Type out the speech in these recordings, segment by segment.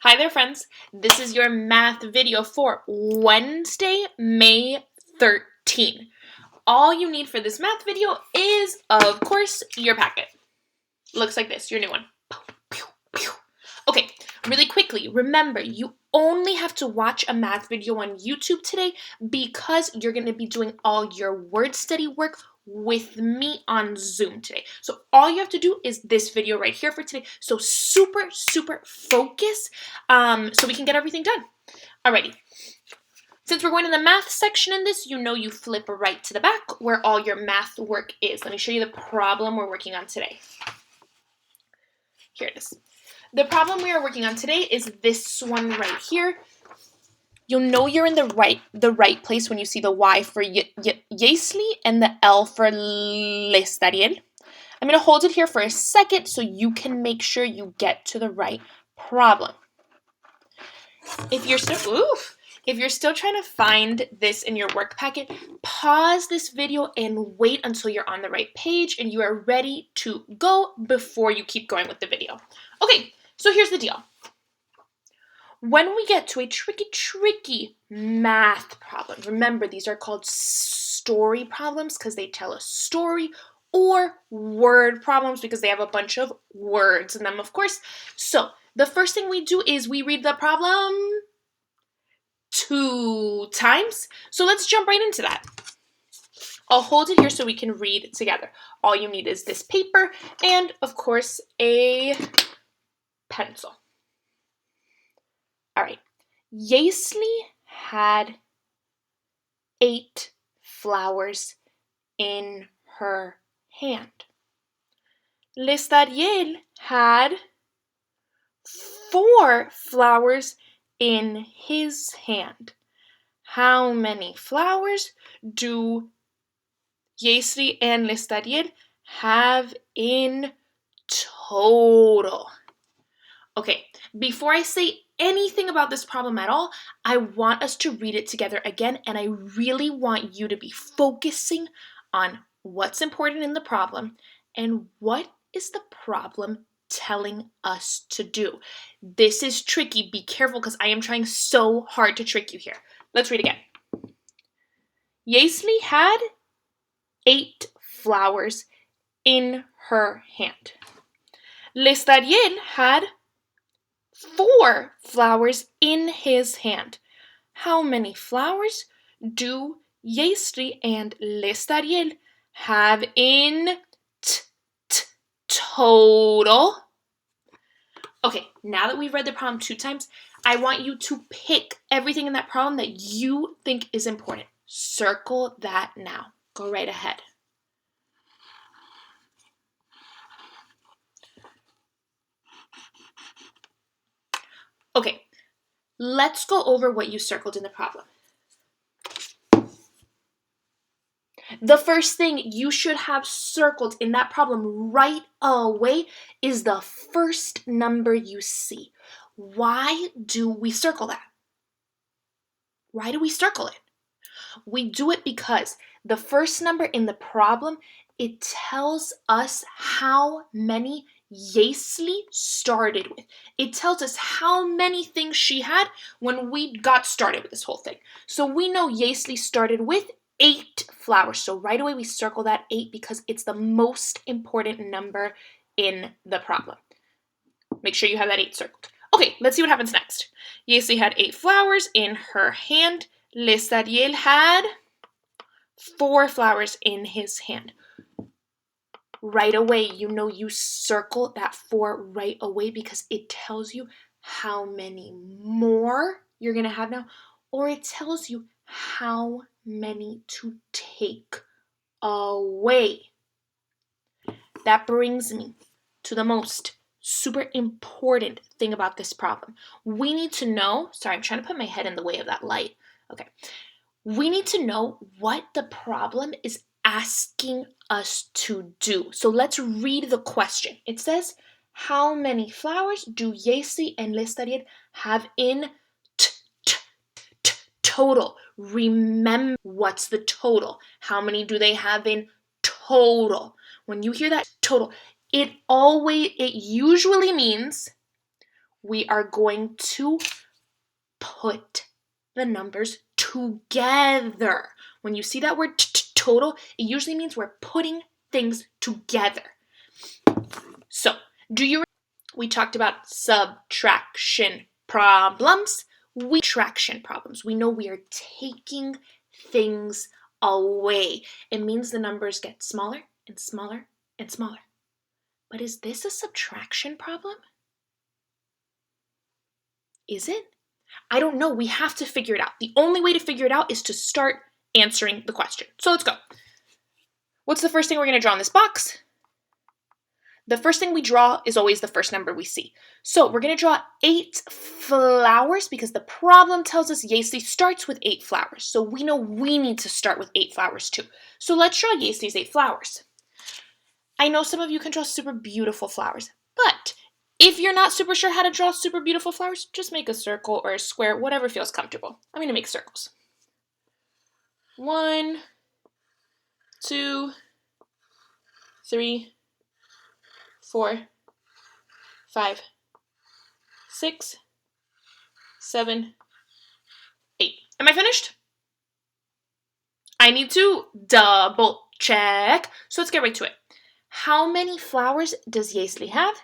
Hi there, friends. This is your math video for Wednesday, May 13. All you need for this math video is, of course, your packet. Looks like this, your new one. Okay, really quickly, remember, you only have to watch a math video on YouTube today because you're going to be doing all your word study work with me on Zoom today. So all you have to do is this video right here for today. So super focus so we can get everything done. Alrighty. Since we're going to the math section in this, you know you flip right to the back where all your math work is. Let me show you the problem we're working on today. Here it is. The problem we are working on today is this one right here. You'll know you're in the right place when you see the Y for Yesley and the L for Lestariel. I'm going to hold it here for a second so you can make sure you get to the right problem. If you're still trying to find this in your work packet, pause this video and wait until you're on the right page and you are ready to go before you keep going with the video. Okay, so here's the deal. When we get to a tricky math problem, remember these are called story problems because they tell a story, or word problems because they have a bunch of words in them, of course. So the first thing we do is we read the problem 2 times. So let's jump right into that. I'll hold it here so we can read together. All you need is this paper and, of course, a pencil. All right. Yesley had 8 flowers in her hand. Lestariel had 4 flowers in his hand. How many flowers do Yesley and Lestariel have in total? Okay, before I say anything about this problem at all, I want us to read it together again, and I really want you to be focusing on what's important in the problem and what is the problem telling us to do. This is tricky. Be careful because I am trying so hard to trick you here. Let's read again. Yesley had 8 flowers in her hand. Lestariel had 4 flowers in his hand. How many flowers do Yesley and Lestariel have in total? Okay, now that we've read the problem 2 times, I want you to pick everything in that problem that you think is important. Circle that now. Go right ahead. Okay, let's go over what you circled in the problem. The first thing you should have circled in that problem right away is the first number you see. Why do we circle that? Why do we circle it? We do it because the first number in the problem, it tells us how many Yesley started with. It tells us how many things she had when we got started with this whole thing. So we know Yesley started with 8 flowers. So right away we circle that 8 because it's the most important number in the problem. Make sure you have that 8 circled. Okay, let's see what happens next. Yesley had 8 flowers in her hand. Lestariel had 4 flowers in his hand. Right away, you know you circle that 4 right away because it tells you how many more you're going to have now, or it tells you how many to take away. That brings me to the most super important thing about this problem. We need to know, sorry, I'm trying to put my head in the way of that light. Okay. We need to know what the problem is asking us to do. So let's read the question. It says, how many flowers do Yesley and Lestariel have in total? Remember, what's the total? How many do they have in total? When you hear that total, it usually means we are going to put the numbers together. When you see that word total, it usually means we're putting things together. So, we talked about subtraction problems. Subtraction problems. We know we are taking things away. It means the numbers get smaller and smaller and smaller. But is this a subtraction problem? Is it? I don't know. We have to figure it out. The only way to figure it out is to start answering the question. So let's go. What's the first thing we're going to draw in this box? The first thing we draw is always the first number we see. So we're going to draw 8 flowers because the problem tells us Yesley starts with 8 flowers. So we know we need to start with 8 flowers too. So let's draw Yesley's 8 flowers. I know some of you can draw super beautiful flowers, but if you're not super sure how to draw super beautiful flowers, just make a circle or a square, whatever feels comfortable. I'm going to make circles. 1, 2, 3, 4, 5, 6, 7, 8. Am I finished? I need to double check. So let's get right to it. How many flowers does Yesley have?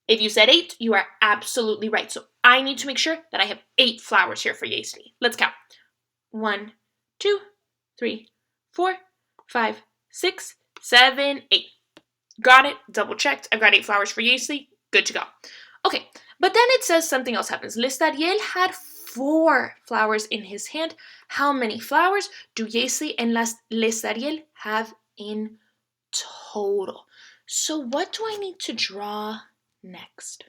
If you said 8, you are absolutely right. So I need to make sure that I have 8 flowers here for Yesley. Let's count. 1, 2, 3, 4, 5, 6, 7, 8. Got it. Double checked. I've got 8 flowers for Yesley. Good to go. Okay, but then it says something else happens. Lestadiel had 4 flowers in his hand. How many flowers do Yesley and Lestadiel have in total? So what do I need to draw next?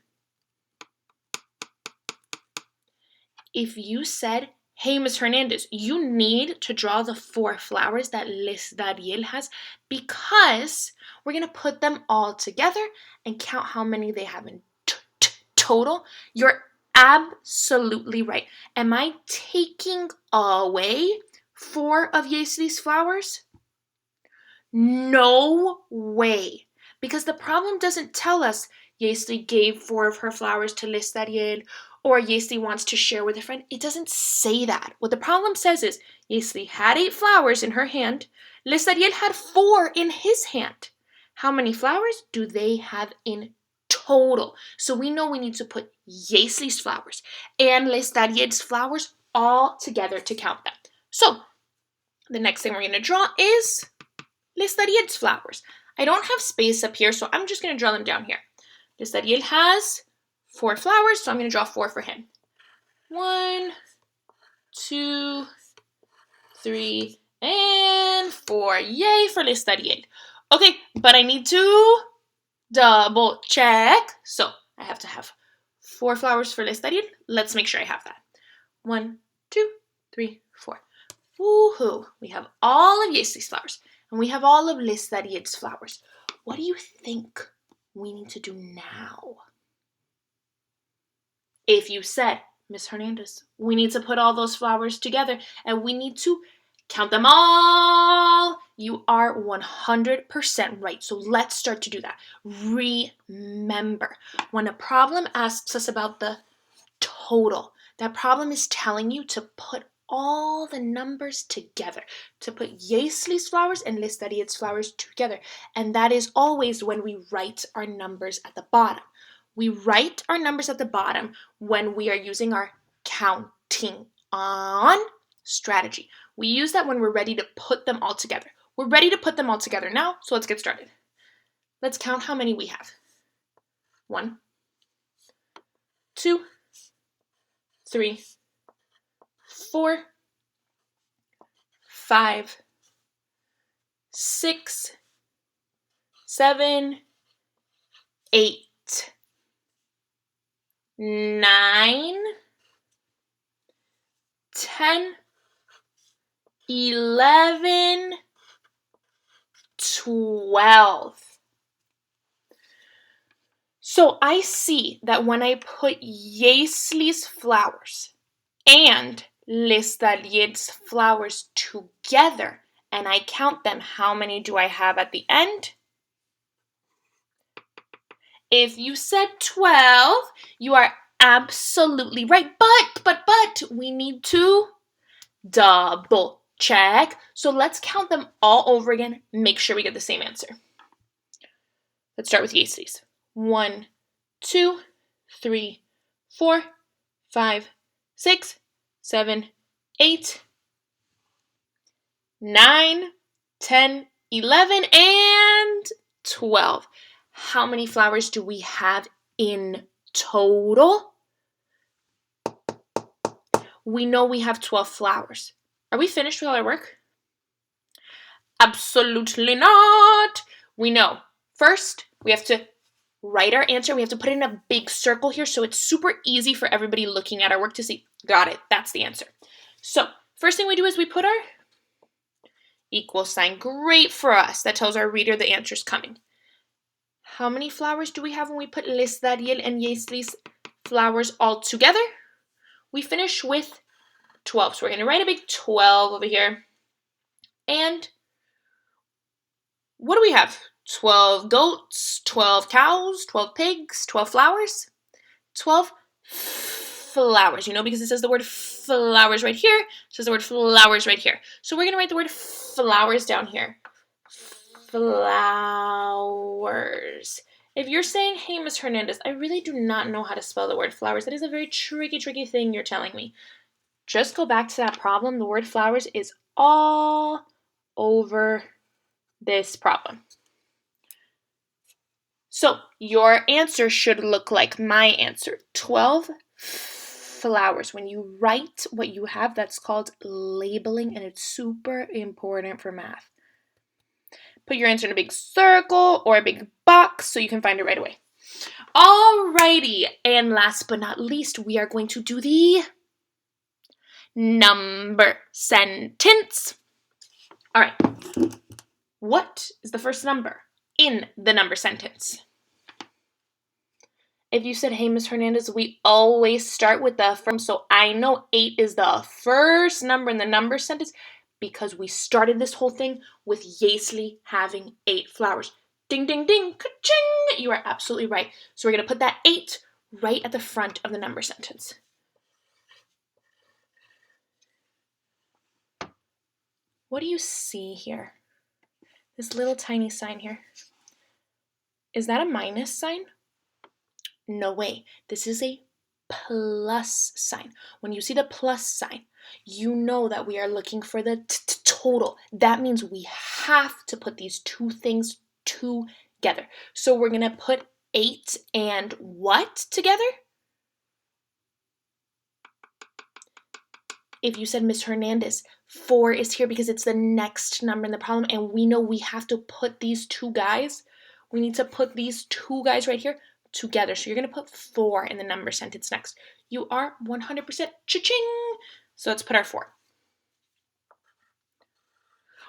If you said, hey, Ms. Hernandez, you need to draw the 4 flowers that Lestadiel has because we're going to put them all together and count how many they have in total. You're absolutely right. Am I taking away 4 of Yesley's flowers? No way. Because the problem doesn't tell us Yesley gave 4 of her flowers to Lestadiel or Yesley wants to share with a friend. It doesn't say that. What the problem says is Yesley had 8 flowers in her hand. Lestadiel had 4 in his hand. How many flowers do they have in total? So we know we need to put Yesley's flowers and Lestadiel's flowers all together to count them. So the next thing we're going to draw is Lestadiel's flowers. I don't have space up here, so I'm just going to draw them down here. Lestadiel has 4 flowers, so I'm going to draw 4 for him. 1, 2, 3, and 4. Yay for Lestadiel. Okay, but I need to double check. So I have to have 4 flowers for Lestadiel. Let's make sure I have that. 1, 2, 3, 4. Woohoo! We have all of Yesley's flowers, and we have all of Lestadiel's flowers. What do you think we need to do now? If you said, Ms. Hernandez, we need to put all those flowers together, and we need to count them all, you are 100% right. So let's start to do that. Remember, when a problem asks us about the total, that problem is telling you to put all the numbers together, to put Yesley's flowers and Lestadiel's flowers together. And that is always when we write our numbers at the bottom. We write our numbers at the bottom when we are using our counting on strategy. We use that when we're ready to put them all together. We're ready to put them all together now, so let's get started. Let's count how many we have. 1, 2, 3, 4, 5, 6, 7, 8, 9, 10, 11, 12. So I see that when I put Yesley's flowers and Lestadiel's flowers together and I count them, how many do I have at the end? If you said 12, you are absolutely right. But we need to double check. So let's count them all over again. Make sure we get the same answer. Let's start with Yestris. 1, 2, 3, 4, 5, 6, 7, 8, 9, 10, 11, and 12. How many flowers do we have in total? We know we have 12 flowers. Are we finished with all our work? Absolutely not. We know. First, we have to write our answer. We have to put it in a big circle here so it's super easy for everybody looking at our work to see. Got it. That's the answer. So, first thing we do is we put our equal sign. Great for us. That tells our reader the answer's coming. How many flowers do we have when we put Les Dariel and Yestris flowers all together? We finish with 12. So we're going to write a big 12 over here. And what do we have? 12 goats, 12 cows, 12 pigs, 12 flowers? 12 flowers, you know, because it says the word flowers right here. It says the word flowers right here. So we're going to write the word flowers down here. Flowers. If you're saying, hey, Ms. Hernandez, I really do not know how to spell the word flowers. That is a very tricky thing you're telling me. Just go back to that problem. The word flowers is all over this problem. So your answer should look like my answer. 12 flowers. When you write what you have, that's called labeling, and it's super important for math. Put your answer in a big circle or a big box so you can find it right away. Alrighty, and last but not least, we are going to do the number sentence. All right, what is the first number in the number sentence? If you said, hey, Ms. Hernandez, we always start with the first, so I know 8 is the first number in the number sentence because we started this whole thing with Yesli having 8 flowers. Ding, ding, ding, ka-ching! You are absolutely right. So we're going to put that 8 right at the front of the number sentence. What do you see here? This little tiny sign here. Is that a minus sign? No way. This is a plus sign. When you see the plus sign, you know that we are looking for the total. That means we have to put these two things together. So we're going to put 8 and what together? If you said, Ms. Hernandez, 4 is here because it's the next number in the problem, and we know we have to put these two guys. We need to put these two guys right here together. So you're going to put 4 in the number sentence next. You are 100% cha-ching. So let's put our 4.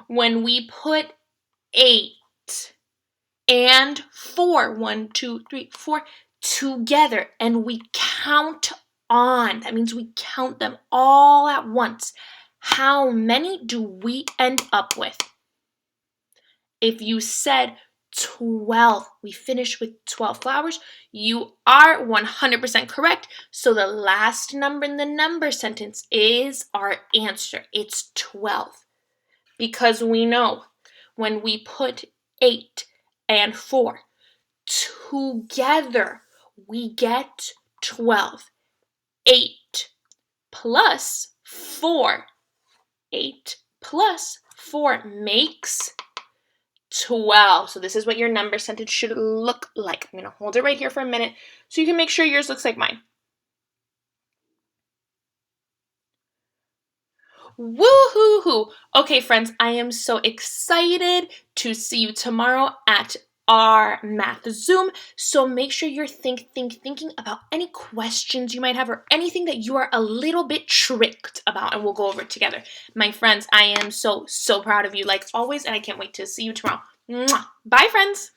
When we put 8 and 4, 1, 2, 3, 4, together, and we count on, that means we count them all at once. How many do we end up with? If you said 12, we finish with 12 flowers, you are 100% correct. So the last number in the number sentence is our answer. It's 12. Because we know when we put 8 and 4 together, we get 12. 8 plus 4. 8 plus 4 makes 12. So this is what your number sentence should look like. I'm going to hold it right here for a minute so you can make sure yours looks like mine. Woo-hoo-hoo! Okay, friends, I am so excited to see you tomorrow at our math Zoom. So make sure you're thinking about any questions you might have or anything that you are a little bit tricked about, and we'll go over it together. My friends, I am so proud of you like always, and I can't wait to see you tomorrow. Mwah. Bye, friends.